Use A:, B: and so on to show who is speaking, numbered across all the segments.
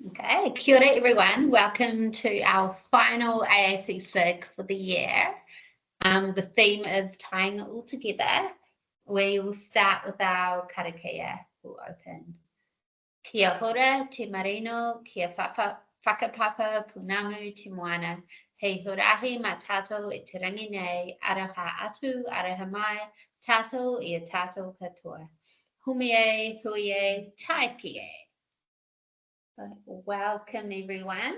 A: Okay, kia ora everyone. Welcome to our final AAC SIG for the year. The theme is tying it all together. We will start with our karakia. We'll open. Kia hora, te marino, kia whakapapa, punamu, te moana. Hei hurahi ma tātou e te rangi nei, araha atu, araha mai, tātou i a tātou katoa. Humie, huie, taikie. So welcome everyone.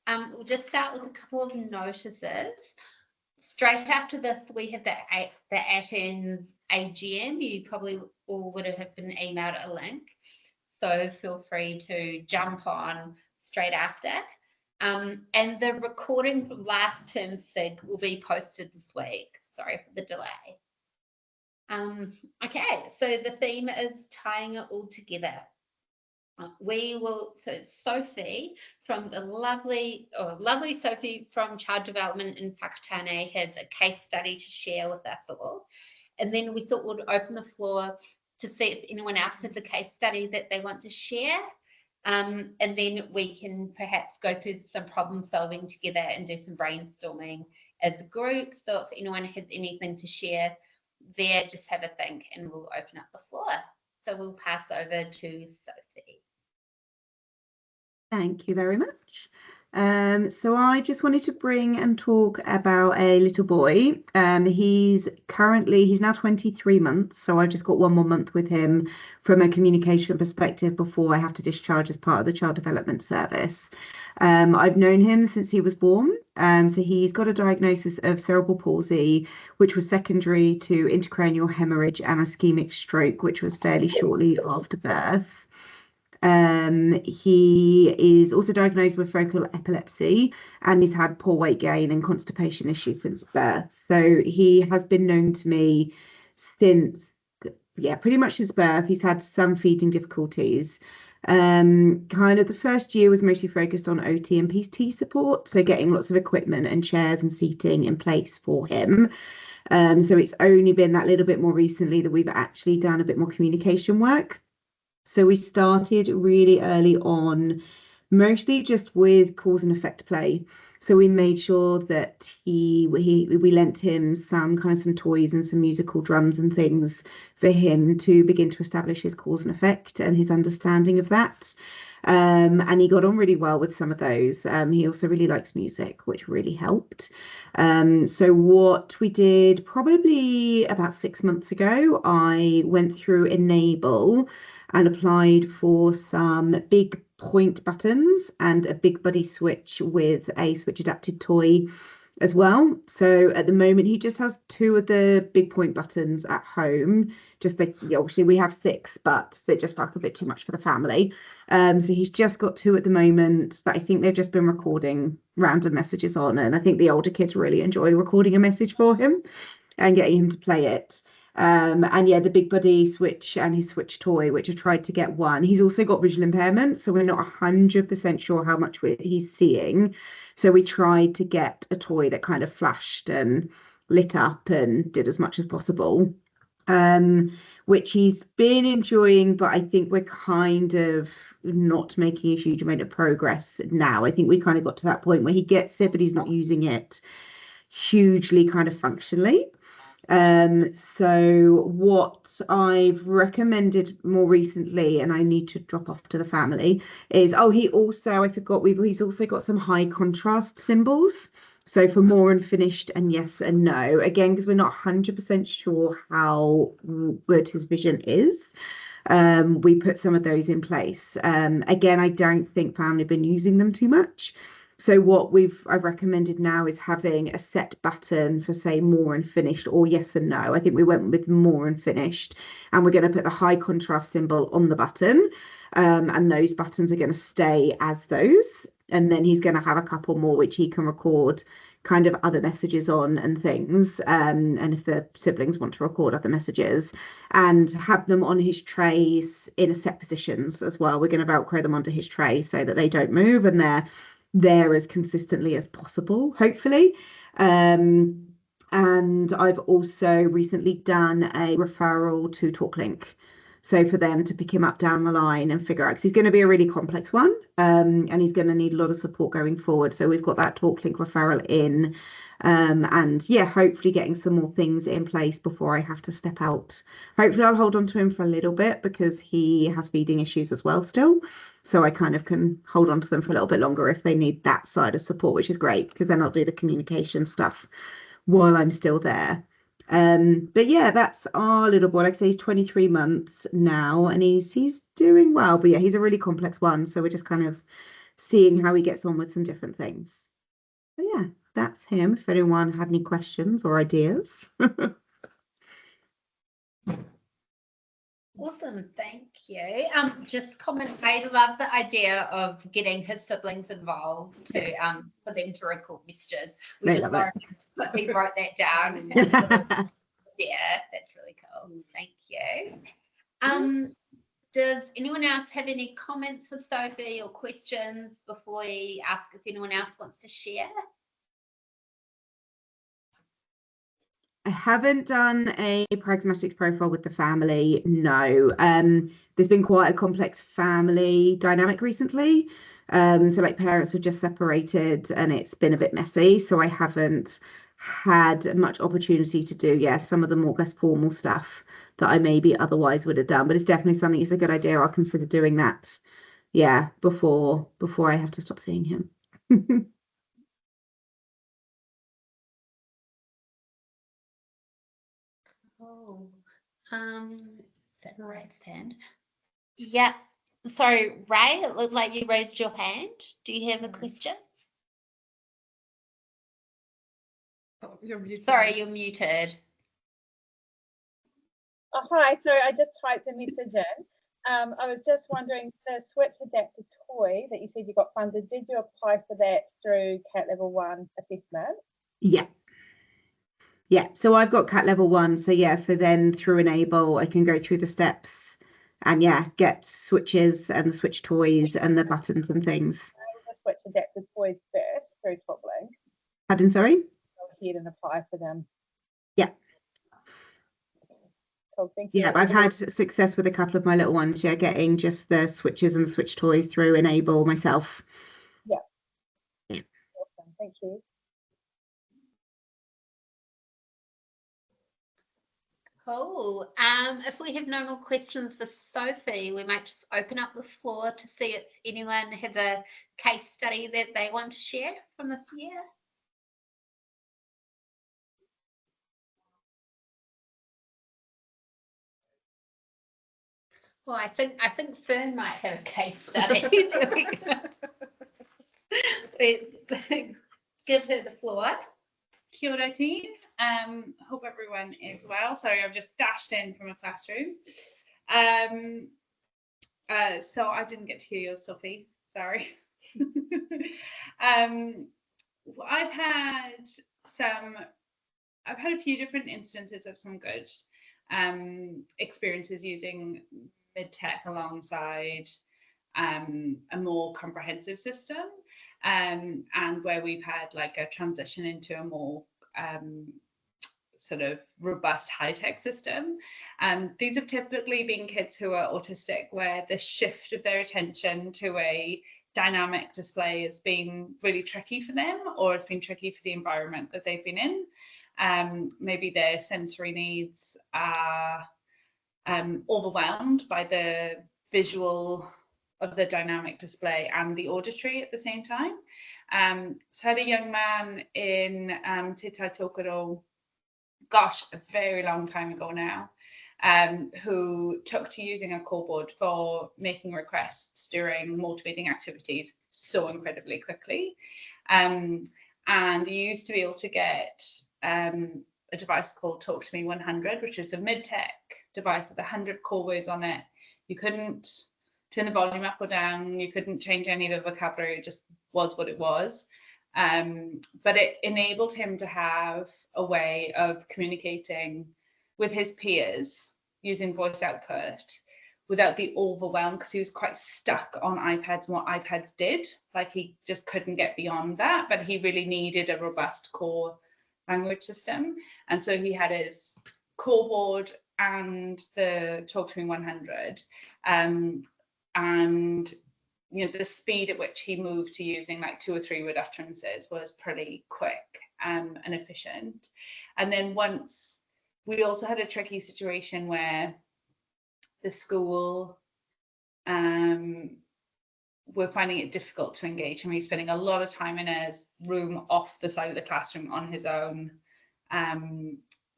A: We'll just start with a couple of notices. Straight after this, we have the Athens AGM. You probably all would have been emailed a link. So feel free to jump on straight after. And the recording from last term's SIG will be posted this week. Sorry for the delay. Okay, so the theme is tying it all together. So Sophie from the lovely Sophie from Child Development in Whakatane has a case study to share with us all. And then we thought we'd open the floor to see if anyone else has a case study that they want to share. And then we can perhaps go through some problem solving together and do some brainstorming as a group. So if anyone has anything to share there, just have a think and we'll open up the floor. So we'll pass over to Sophie.
B: Thank you very much. So I just wanted to bring and talk about a little boy. He's now 23 months, so I've just got one more month with him from a communication perspective before I have to discharge as part of the Child Development Service. I've known him since he was born. So he's got a diagnosis of cerebral palsy, which was secondary to intracranial hemorrhage and ischemic stroke, which was fairly shortly after birth. He is also diagnosed with focal epilepsy, and he's had poor weight gain and constipation issues since birth. So he has been known to me since, pretty much since birth. He's had some feeding difficulties. Kind of the first year was mostly focused on OT and PT support, so getting lots of equipment and chairs and seating in place for him. So it's only been that little bit more recently that we've actually done a bit more communication work. So we started really early on, mostly just with cause and effect play. So we made sure that we lent him some toys and some musical drums and things for him to begin to establish his cause and effect and his understanding of that. And he got on really well with some of those. He also really likes music, which really helped. So what we did probably about 6 months ago, I went through Enable and applied for some big point buttons and a big buddy switch with a switch adapted toy as well. So at the moment he just has 2 of the big point buttons at home. Obviously we have 6, but they just felt a bit too much for the family. So he's just got 2 at the moment that I think they've just been recording random messages on, and I think the older kids really enjoy recording a message for him and getting him to play it. And yeah, the big buddy switch and his switch toy, which I tried to get one. He's also got visual impairment, so we're not 100% sure how much he's seeing. So we tried to get a toy that kind of flashed and lit up and did as much as possible, which he's been enjoying, but I think we're kind of not making a huge amount of progress now. I think we kind of got to that point where he gets it, but he's not using it hugely kind of functionally. So what I've recommended more recently, and I need to drop off to the family, is he's also got some high contrast symbols. So for more and finished and yes and no, again, because we're not 100% sure how good his vision is. We put some of those in place. Again, I don't think family have been using them too much. So what I've recommended now is having a set button for, say, more and finished or yes and no. I think we went with more and finished, and we're going to put the high contrast symbol on the button, and those buttons are going to stay as those. And then he's going to have a couple more which he can record kind of other messages on and things, and if the siblings want to record other messages, and have them on his trays in a set positions as well. We're going to Velcro them onto his tray so that they don't move and they're there as consistently as possible, hopefully. And I've also recently done a referral to TalkLink. So for them to pick him up down the line and figure out, because he's going to be a really complex one, and he's going to need a lot of support going forward. So we've got that talk link referral in, and yeah, hopefully getting some more things in place before I have to step out. Hopefully I'll hold on to him for a little bit because he has feeding issues as well still. So I kind of can hold on to them for a little bit longer if they need that side of support, which is great because then I'll do the communication stuff while I'm still there. But yeah, that's our little boy. Like I say, he's 23 months now and he's doing well. But yeah, he's a really complex one. So we're just kind of seeing how he gets on with some different things. But yeah, that's him. If anyone had any questions or ideas.
A: Awesome, thank you. Just comment, I love the idea of getting his siblings involved to for them to record messages. We just learned, but he wrote that down. Yeah, that's really cool. Thank you. Does anyone else have any comments for Sophie or questions before we ask if anyone else wants to share?
B: I haven't done a pragmatic profile with the family, no. There's been quite a complex family dynamic recently. So like parents have just separated and it's been a bit messy. So I haven't had much opportunity to do, some of the more less formal stuff that I maybe otherwise would have done. But it's definitely something, it's a good idea. I'll consider doing that, before I have to stop seeing him.
A: Oh, is that the right hand? Yeah. Sorry, Ray, it looked like you raised your hand. Do you have a question?
C: Oh, you're muted.
A: Sorry, you're muted.
D: Oh, hi, sorry, I just typed a message in. I was just wondering, the Switch adapter toy that you said you got funded, did you apply for that through CAT Level 1 assessment?
B: Yeah, so I've got CAT Level 1, so then through Enable I can go through the steps and get switches and the switch toys and the buttons and things.
D: The Switch adapter toys first through TopLink.
B: Pardon, sorry?
D: Go ahead and apply for them.
B: Yeah.
D: Cool, thank you.
B: Yeah, I've had success with a couple of my little ones, getting just the switches and the switch toys through Enable myself.
D: Yeah.
B: Yeah.
D: Awesome, thank you.
A: Cool. If we have no more questions for Sophie, we might just open up the floor to see if anyone has a case study that they want to share from this year. Well, I think Fern might have a case study. Let's give her the floor.
C: Kia ora team. Hope everyone is well. Sorry, I've just dashed in from a classroom. So I didn't get to hear yours, Sophie. Sorry. I've had a few different instances of some good experiences using mid-tech alongside a more comprehensive system, and where we've had like a transition into a more sort of robust high-tech system. These have typically been kids who are autistic, where the shift of their attention to a dynamic display has been really tricky for them, or it's been tricky for the environment that they've been in. Maybe their sensory needs are overwhelmed by the visual of the dynamic display and the auditory at the same time. So I had a young man in Te Tai Tokoro, gosh, a very long time ago now, who took to using a call board for making requests during motivating activities so incredibly quickly. And you used to be able to get a device called Talk to Me 100, which is a mid-tech device with 100 call words on it. You couldn't turn the volume up or down, you couldn't change any of the vocabulary, it just was what it was. But it enabled him to have a way of communicating with his peers using voice output without the overwhelm, because he was quite stuck on iPads and what iPads did. Like, he just couldn't get beyond that, but he really needed a robust core language system. And so he had his core board and the Talk to Me 100. And you know, the speed at which he moved to using like 2 or 3 word utterances was pretty quick and efficient. And then once, we also had a tricky situation where the school were finding it difficult to engage him. He was spending a lot of time in a room off the side of the classroom on his own,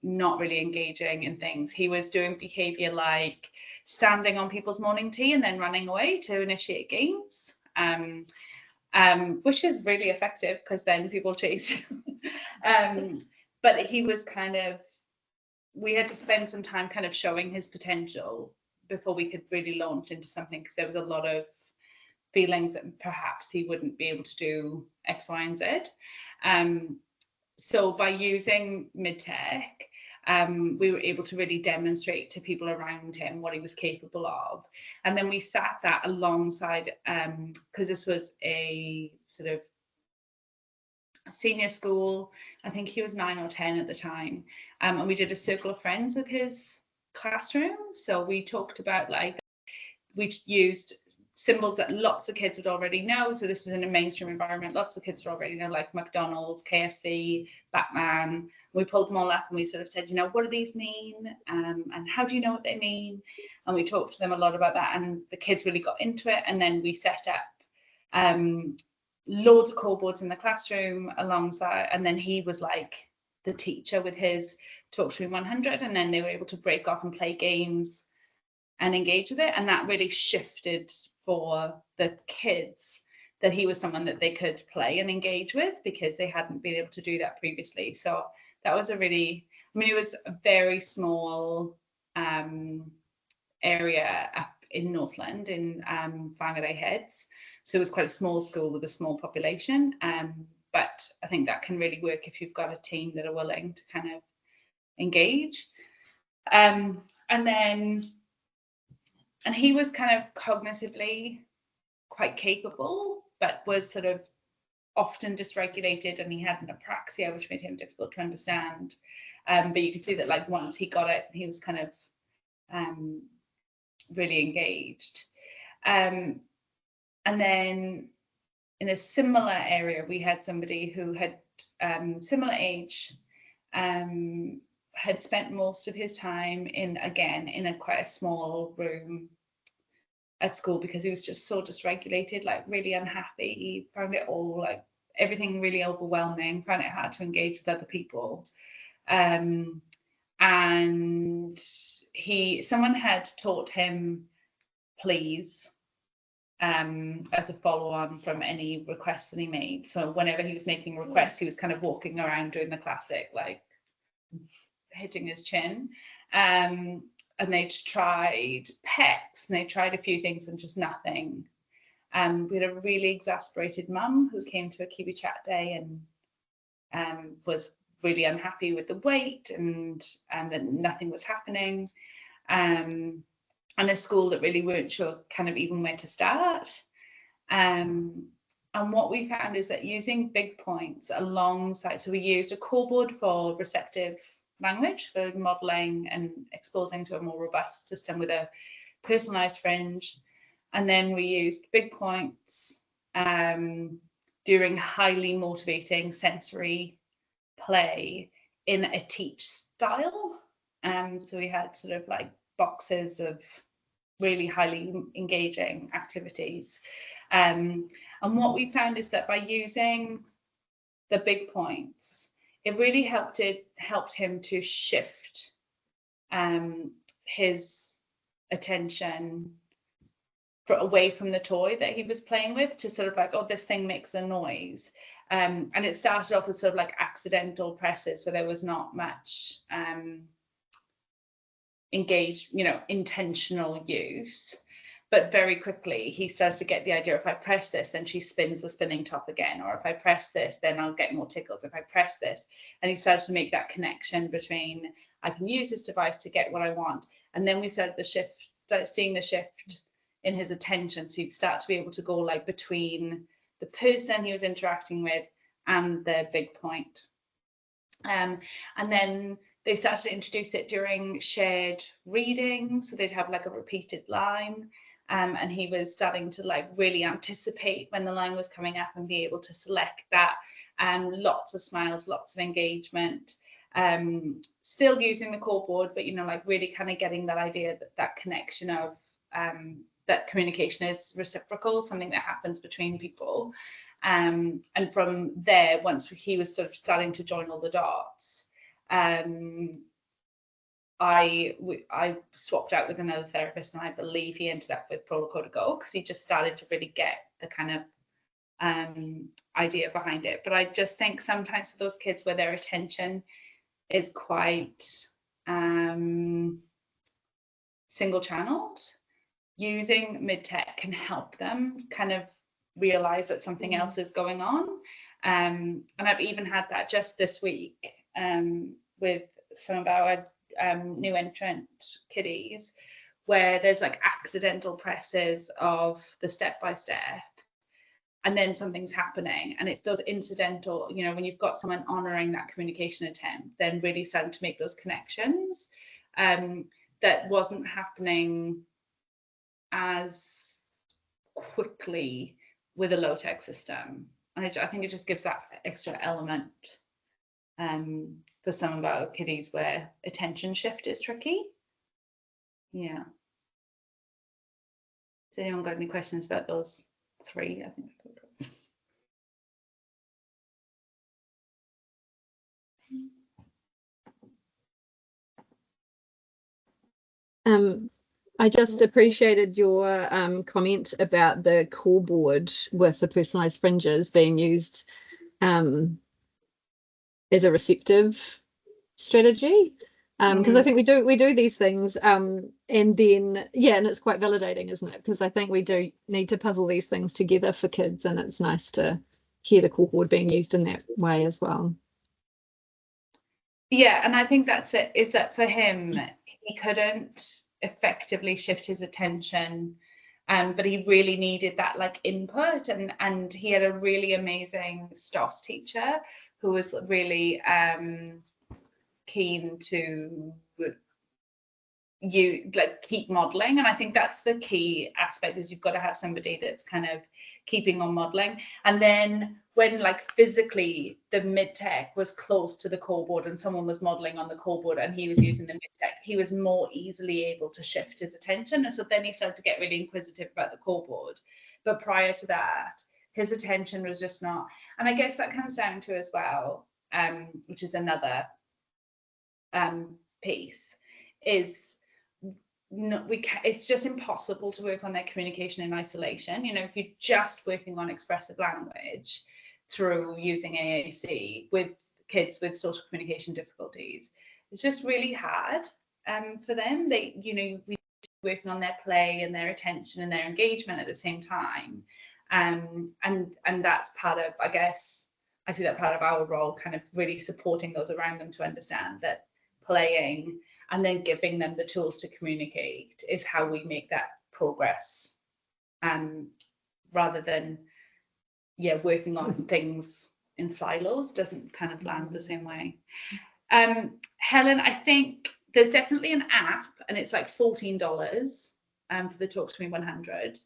C: not really engaging in things. He was doing behaviour like standing on people's morning tea and then running away to initiate games, which is really effective because then people chase him. But he was kind of, we had to spend some time kind of showing his potential before we could really launch into something, because there was a lot of feelings that perhaps he wouldn't be able to do X, Y, and Z. So by using mid-tech, we were able to really demonstrate to people around him what he was capable of. And then we sat that alongside, because this was a sort of senior school, I think he was 9 or 10 at the time, and we did a circle of friends with his classroom. So we talked about, like, we used symbols that lots of kids would already know. So this was in a mainstream environment, lots of kids would already know, like McDonald's, KFC, Batman. We pulled them all up and we sort of said, you know, what do these mean? And how do you know what they mean? And we talked to them a lot about that, and the kids really got into it. And then we set up loads of core boards in the classroom alongside, and then he was like the teacher with his Talk to Me 100, and then they were able to break off and play games and engage with it. And that really shifted for the kids, that he was someone that they could play and engage with, because they hadn't been able to do that previously. So that was a really, I mean, it was a very small area up in Northland in Whangarei Heads. So it was quite a small school with a small population. But I think that can really work if you've got a team that are willing to kind of engage. And he was kind of cognitively quite capable, but was sort of often dysregulated, and he had an apraxia, which made him difficult to understand. But you could see that, like, once he got it, he was kind of really engaged. And then in a similar area, we had somebody who had similar age, had spent most of his time in a quite a small room at school, because he was just so dysregulated, like really unhappy, found it all, like everything really overwhelming, found it hard to engage with other people. And someone had taught him please as a follow-on from any request that he made. So whenever he was making requests, he was kind of walking around doing the classic, like hitting his chin. And they'd tried pets, and they tried a few things and just nothing. We had a really exasperated mum who came to a Kiwi Chat day and was really unhappy with the weight, and that nothing was happening. And a school that really weren't sure kind of even where to start. And what we found is that using big points alongside, so we used a core board for receptive language, for modelling and exposing to a more robust system with a personalised fringe. And then we used big points during highly motivating sensory play in a teach style. So we had sort of like boxes of really highly engaging activities. And what we found is that by using the big points, it really helped him to shift his attention away from the toy that he was playing with, to sort of like, oh, this thing makes a noise. And it started off with sort of like accidental presses where there was not much engaged, intentional use. But very quickly he started to get the idea, if I press this, then she spins the spinning top again, or if I press this, then I'll get more tickles if I press this. And he started to make that connection between, I can use this device to get what I want. And then we started seeing the shift in his attention. So he'd start to be able to go like between the person he was interacting with and the big point. And then they started to introduce it during shared reading, so they'd have like a repeated line, and he was starting to like really anticipate when the line was coming up and be able to select that. Lots of smiles, lots of engagement, still using the core board, but, you know, like really kind of getting that idea that that connection of that communication is reciprocal, something that happens between people. And from there, once he was sort of starting to join all the dots, I swapped out with another therapist, and I believe he ended up with Protocol to Go, because he just started to really get the kind of idea behind it. But I just think sometimes for those kids where their attention is quite single channeled, using mid-tech can help them kind of realize that something else is going on. And I've even had that just this week with some of our new entrant kiddies, where there's like accidental presses of the step-by-step, and then something's happening, and it's those incidental, you know, when you've got someone honoring that communication attempt, then really starting to make those connections that wasn't happening as quickly with a low-tech system. And I think it just gives that extra element for some of our kiddies where attention shift is tricky. Yeah. Has anyone got any questions about those three? I think.
E: I just appreciated your comment about the core board with the personalised fringes being used as a receptive strategy, because I think we do these things, and then and it's quite validating, isn't it? Because I think we do need to puzzle these things together for kids, and it's nice to hear the core board being used in that way as well.
C: Yeah, and I think that's it, is that for him, he couldn't effectively shift his attention, but he really needed that like input, and he had a really amazing STOS teacher who was really keen to keep modeling. And I think that's the key aspect, is you've got to have somebody that's kind of keeping on modeling. And then when like physically the mid-tech was close to the core board and someone was modeling on the core board and he was using the mid-tech, he was more easily able to shift his attention. And so then he started to get really inquisitive about the core board. But prior to that, his attention was just not. And I guess that comes down to as well, which is another piece, is it's just impossible to work on their communication in isolation. You know, if you're just working on expressive language through using AAC with kids with social communication difficulties, it's just really hard for them. They, you know, we're working on their play and their attention and their engagement at the same time, and that's part of, I guess, I see that part of our role, kind of really supporting those around them to understand that playing and then giving them the tools to communicate is how we make that progress, rather than working on things in silos doesn't kind of land the same way. Helen, I think there's definitely an app, and it's like $14 for the Talk to Me 100,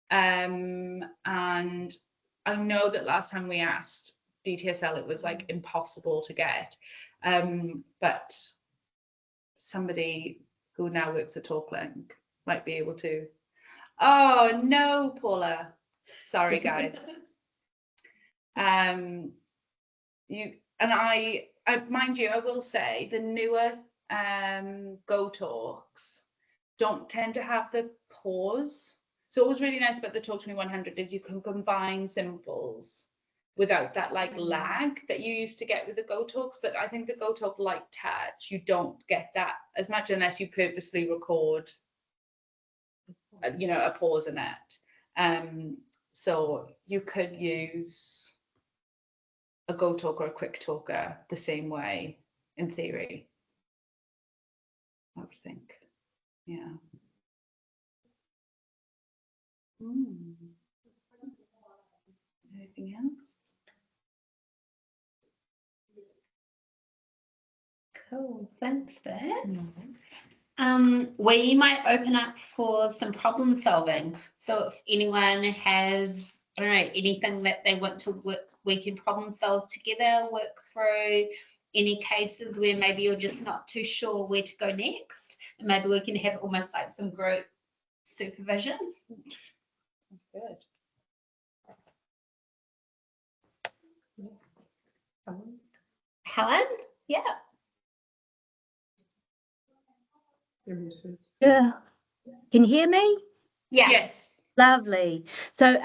C: and I know that last time we asked DTSL it was like impossible to get, but somebody who now works at TalkLink might be able to. Oh no, Paula, sorry guys. You and I mind you, I will say the newer Go Talks don't tend to have the pause. So what was really nice about the Talk to Me 100 is you can combine symbols without that like lag that you used to get with the Go Talks. But I think the Go Talk Light Touch, you don't get that as much unless you purposely record, you know, a pause in it. So you could use a Go Talk or a Quick Talker the same way in theory, I would think. Yeah. Anything else?
A: Cool, thanks, Ben. We might open up for some problem solving. So if anyone has, I don't know, anything that they want to work, we can problem solve together, work through any cases where maybe you're just not too sure where to go next. And maybe we can have almost like some group supervision.
C: That's good.
A: Helen? Yeah.
F: Yeah. Can you hear me?
A: Yeah.
C: Yes.
F: Lovely. So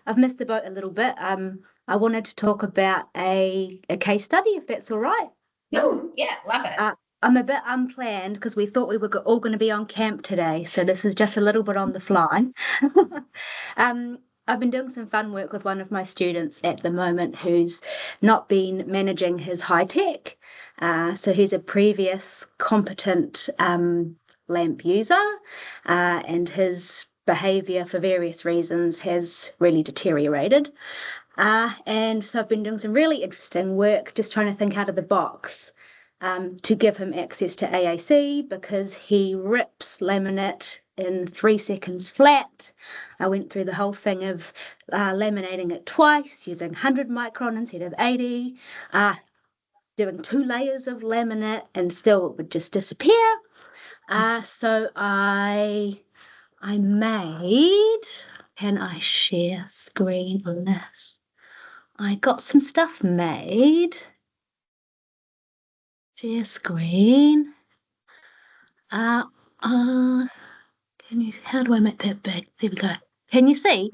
F: I've missed the boat a little bit. I wanted to talk about a case study, if that's all right.
A: Oh, yeah, love it.
F: I'm a bit unplanned because we thought we were all going to be on camp today, so this is just a little bit on the fly. I've been doing some fun work with one of my students at the moment who's not been managing his high tech. So he's a previous competent LAMP user, and his behaviour for various reasons has really deteriorated. And so I've been doing some really interesting work, just trying to think out of the box to give him access to AAC because he rips laminate in 3 seconds flat. I went through the whole thing of laminating it twice, using 100 micron instead of 80, doing 2 layers of laminate, and still it would just disappear. So I made, can I share screen on this? I got some stuff made. Share screen. Can you, how do I make that big? There we go. Can you see?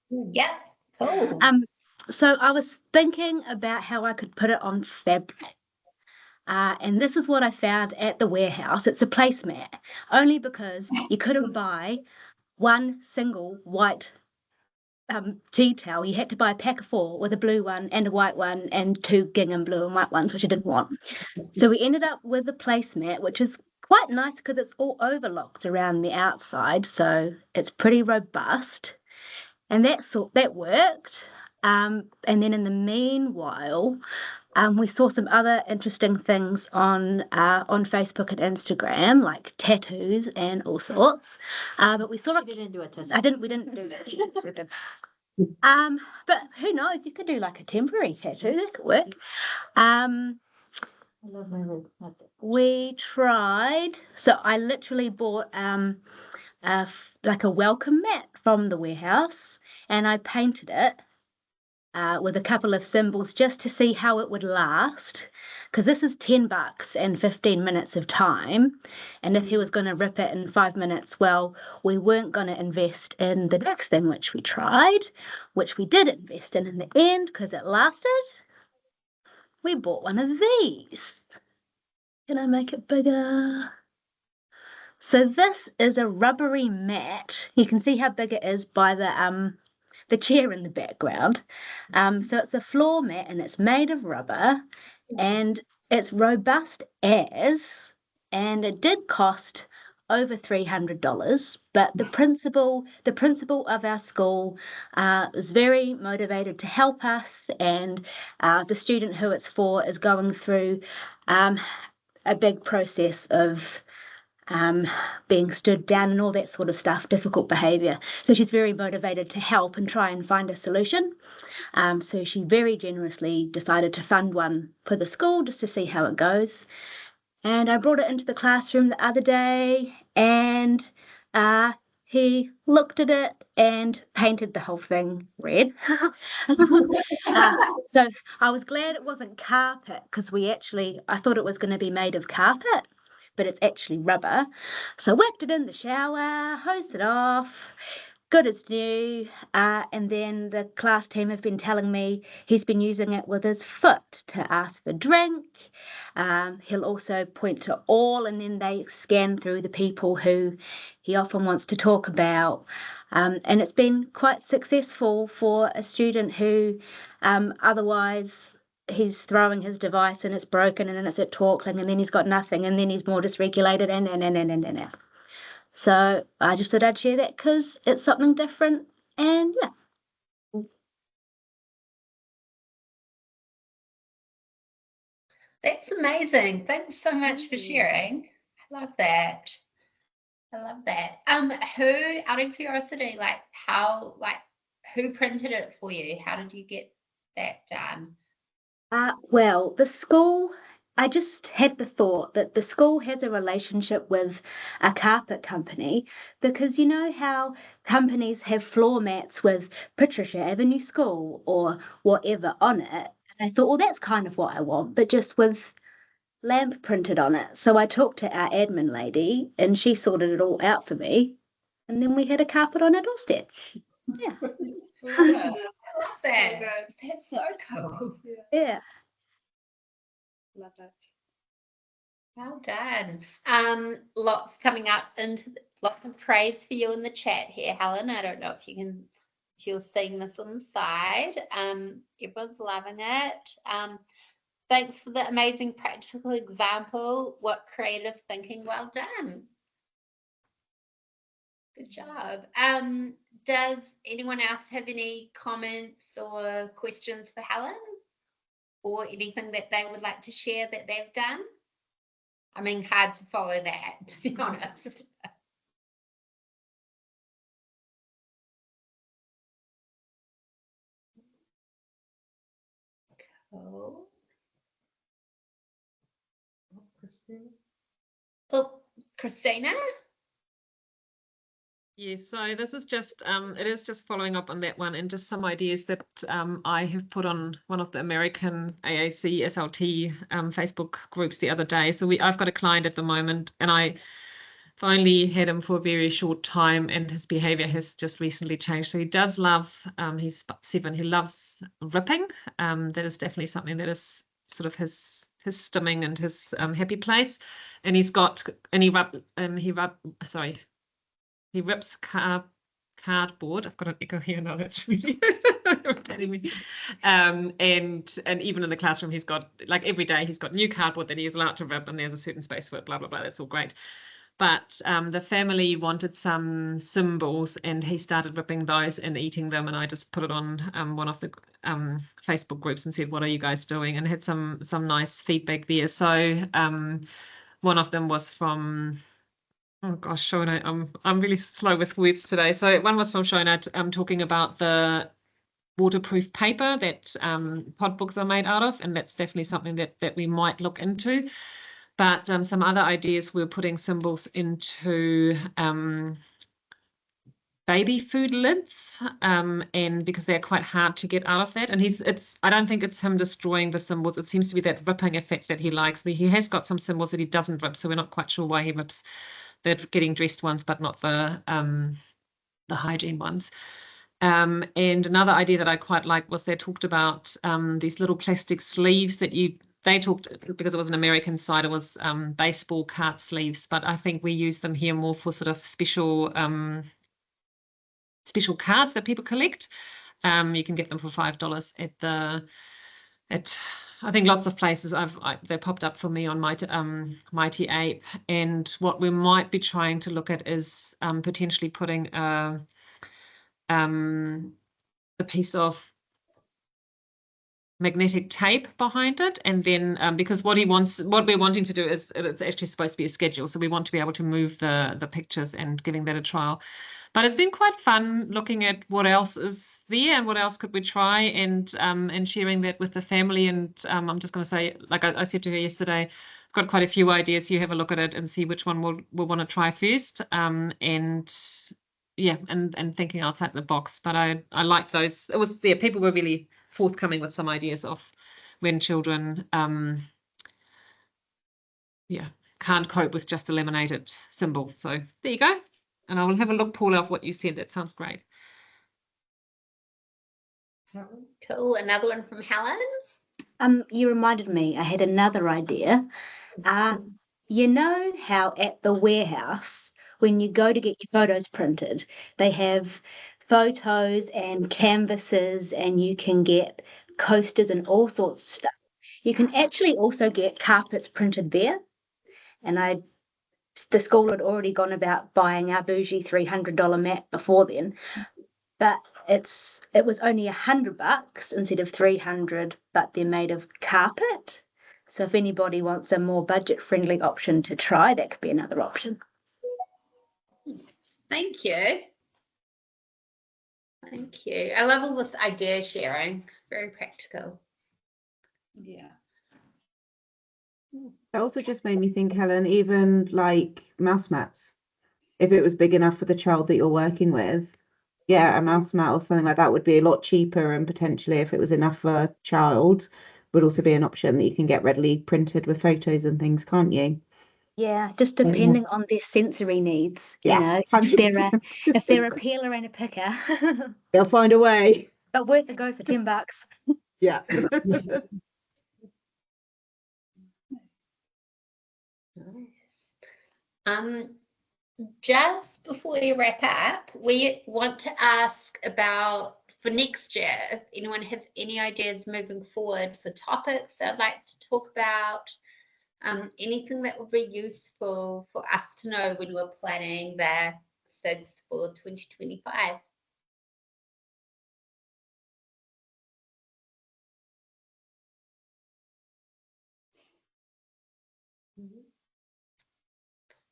A: Yeah, cool.
F: So I was thinking about how I could put it on fabric. And this is what I found at the warehouse. It's a placemat, only because you couldn't buy one single white tea towel. You had to buy a pack of 4 with a blue one and a white one and 2 gingham blue and white ones, which I didn't want. So we ended up with a placemat, which is quite nice because it's all overlocked around the outside, so it's pretty robust. And that worked. And then in the meanwhile, we saw some other interesting things on Facebook and Instagram, like tattoos and all sorts. But we sort of didn't do a tattoo. We didn't do that. But who knows? You could do like a temporary tattoo. That could work. I love my room. We tried. So I literally bought like a welcome mat from the warehouse, and I painted it with a couple of symbols just to see how it would last, because this is $10 and 15 minutes of time, and if he was going to rip it in 5 minutes, well, we weren't going to invest in the next thing which we tried, which we did invest in the end because it lasted. We bought one of these. Can I make it bigger? So this is a rubbery mat. You can see how big it is by the chair in the background. So it's a floor mat and it's made of rubber and it's robust and it did cost over $300, but the principal of our school is very motivated to help us, and the student who it's for is going through a big process of being stood down and all that sort of stuff, difficult behaviour. So she's very motivated to help and try and find a solution. So she very generously decided to fund one for the school just to see how it goes. And I brought it into the classroom the other day, and he looked at it and painted the whole thing red. So I was glad it wasn't carpet, because I thought it was going to be made of carpet, but it's actually rubber. So I whacked it in the shower, hosed it off, good as new, and then the class team have been telling me he's been using it with his foot to ask for drink. He'll also point to all, and then they scan through the people who he often wants to talk about. And it's been quite successful for a student who otherwise he's throwing his device and it's broken and it's at talking and then he's got nothing and then he's more dysregulated and. So I just thought I'd share that because it's something different, and yeah.
A: That's amazing. Thanks so much for sharing. I love that. I love that. Who, out of curiosity, who printed it for you? How did you get that done?
F: Well, the school, I just had the thought that the school has a relationship with a carpet company, because you know how companies have floor mats with Patricia Avenue School or whatever on it. And I thought, well, that's kind of what I want, but just with lamp printed on it. So I talked to our admin lady and she sorted it all out for me. And then we had a carpet on our doorstep. Yeah.
C: Love it.
A: I love that.
C: good.
A: That's so cool.
F: Yeah.
C: Love it.
A: Well done. Lots coming up lots of praise for you in the chat here, Helen. I don't know if you're seeing this on the side. Everyone's loving it. Thanks for the amazing practical example. What creative thinking, well done. Good job. Does anyone else have any comments or questions for Helen? Or anything that they would like to share that they've done? I mean, hard to follow that, to be honest. Cool. Oh, Christina?
G: Yes, so this is just it is just following up on that one, and just some ideas that I have put on one of the American AAC SLT Facebook groups the other day. So I've got a client at the moment, and I finally had him for a very short time, and his behavior has just recently changed. So he does love, he's 7, he loves ripping. That is definitely something that is sort of his stimming and his happy place. And he rips cardboard. I've got an echo here now. That's really irritating me. And even in the classroom, he's got, like, every day he's got new cardboard that he is allowed to rip, and there's a certain space for it. Blah blah blah. That's all great. But the family wanted some symbols, and he started ripping those and eating them. And I just put it on one of the Facebook groups and said, "What are you guys doing?" And had some nice feedback there. So one of them was from, oh gosh, Shona, I'm really slow with words today. So one was from Shona talking about the waterproof paper that pod books are made out of, and that's definitely something that we might look into. But some other ideas were putting symbols into baby food lids, and because they're quite hard to get out of that. And I don't think it's him destroying the symbols. It seems to be that ripping effect that he likes. He has got some symbols that he doesn't rip, so we're not quite sure why he rips the getting dressed ones, but not the hygiene ones. And another idea that I quite liked was they talked about these little plastic sleeves that they talked, because it was an American side, it was baseball card sleeves, but I think we use them here more for sort of special cards that people collect. You can get them for $5 at I think lots of places. They popped up for me on Mighty Ape, and what we might be trying to look at is potentially putting a piece of magnetic tape behind it, and then because what we're wanting to do is, it's actually supposed to be a schedule, so we want to be able to move the pictures and giving that a trial. But it's been quite fun looking at what else is there and what else could we try, and sharing that with the family. And I'm just going to say, like I said to her yesterday, I've got quite a few ideas. You have a look at it and see which one we'll want to try first. And yeah, and thinking outside the box. But I like those. It was there. People were really forthcoming with some ideas of when children can't cope with just a laminated symbol. So there you go. And I will have a look, Paula, of what you said. That sounds great.
A: Cool. Another one from Helen.
F: You reminded me, I had another idea. You know how at the warehouse, when you go to get your photos printed, they have photos and canvases, and you can get coasters and all sorts of stuff. You can actually also get carpets printed there. And the school had already gone about buying our bougie $300 mat before then, but it was only $100 instead of $300, but they're made of carpet. So if anybody wants a more budget-friendly option to try, that could be another option.
A: Thank you. Thank you. I love all this idea sharing. Very practical.
C: Yeah.
B: That also just made me think, Helen, even like mouse mats, if it was big enough for the child that you're working with, yeah, a mouse mat or something like that would be a lot cheaper, and potentially, if it was enough for a child, would also be an option that you can get readily printed with photos and things, can't you?
F: Yeah, just depending on their sensory needs, you
B: Yeah,
F: know,
B: 100%.
F: if they're a peeler and a picker,
B: They'll find a way.
F: but worth a go for $10.
B: Yeah.
A: Just before we wrap up, we want to ask about for next year, if anyone has any ideas moving forward for topics they'd like to talk about, anything that would be useful for us to know when we're planning the SIGs for 2025.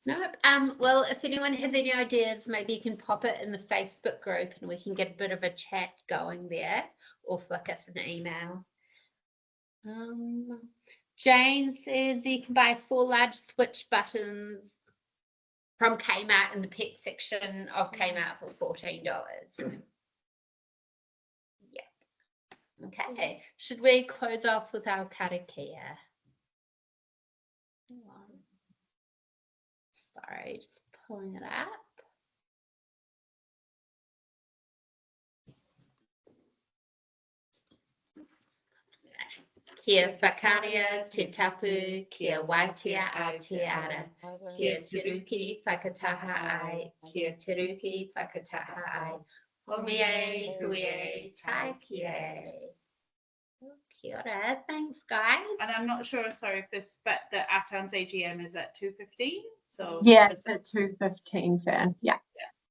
A: Nope. Well, if anyone has any ideas, maybe you can pop it in the Facebook group and we can get a bit of a chat going there, or flick us an email. Jane says you can buy 4 large switch buttons from Kmart in the pet section of Kmart for $14. Yeah. Okay. Should we close off with our karakia? Sorry, just pulling it up. Kia whakaria te tapu, kia waitia Aotearoa, kia tiruki whakataha ai, kia tiruki whakataha ai, homie huie tai kia. Kia ora, thanks guys.
C: And I'm not sure, sorry, if this, but the Atan's AGM is at 2:15. So
D: Yeah, it's at 2:15 fair. Yeah.